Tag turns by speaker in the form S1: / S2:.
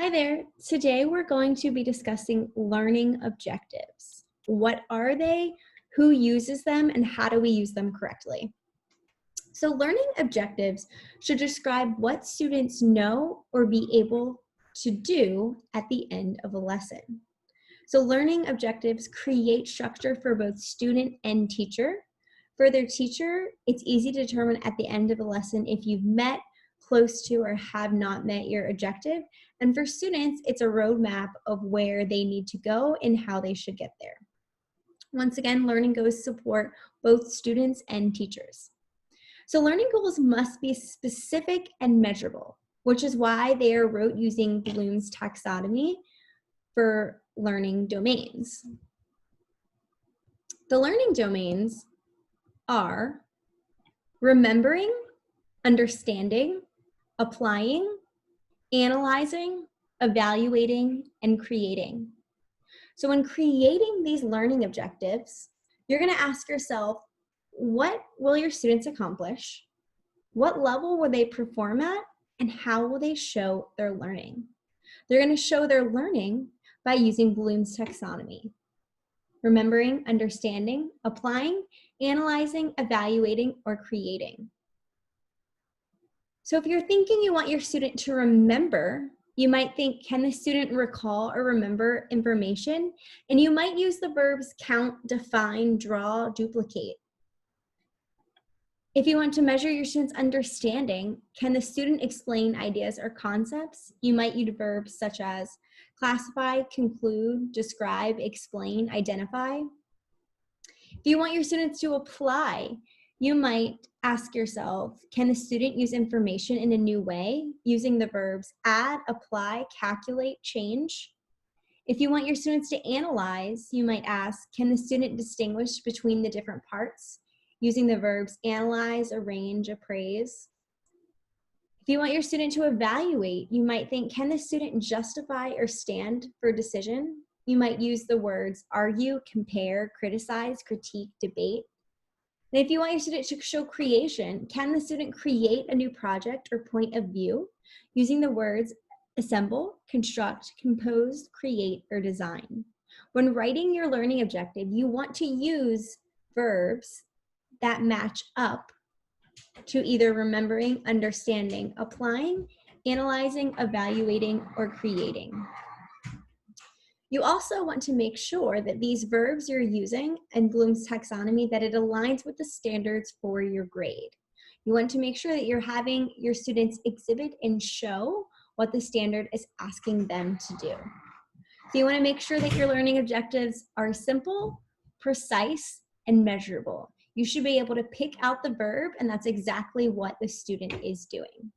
S1: Hi there. Today we're going to be discussing learning objectives. What are they? Who uses them? And how do we use them correctly? So, learning objectives should describe what students know or be able to do at the end of a lesson. So, learning objectives create structure for both student and teacher. For their teacher, it's easy to determine at the end of a lesson if you've met, close to, or have not met your objective. And for students, it's a roadmap of where they need to go and how they should get there. Once again, learning goals support both students and teachers. So learning goals must be specific and measurable, which is why they are wrote using Bloom's taxonomy for learning domains. The learning domains are remembering, understanding, applying, analyzing, evaluating, and creating. So when creating these learning objectives, you're going to ask yourself, what will your students accomplish? What level will they perform at? And how will they show their learning? They're going to show their learning by using Bloom's taxonomy. Remembering, understanding, applying, analyzing, evaluating, or creating. So if you're thinking you want your student to remember, you might think, can the student recall or remember information? And you might use the verbs count, define, draw, duplicate. If you want to measure your student's understanding, can the student explain ideas or concepts? You might use verbs such as classify, conclude, describe, explain, identify. If you want your students to apply, you might ask yourself, can the student use information in a new way using the verbs add, apply, calculate, change? If you want your students to analyze, you might ask, can the student distinguish between the different parts using the verbs analyze, arrange, appraise? If you want your student to evaluate, you might think, can the student justify or stand for decision? You might use the words argue, compare, criticize, critique, debate. And if you want your student to show creation, can the student create a new project or point of view using the words assemble, construct, compose, create, or design? When writing your learning objective, you want to use verbs that match up to either remembering, understanding, applying, analyzing, evaluating, or creating. You also want to make sure that these verbs you're using in Bloom's taxonomy, that it aligns with the standards for your grade. You want to make sure that you're having your students exhibit and show what the standard is asking them to do. So you want to make sure that your learning objectives are simple, precise, and measurable. You should be able to pick out the verb, and that's exactly what the student is doing.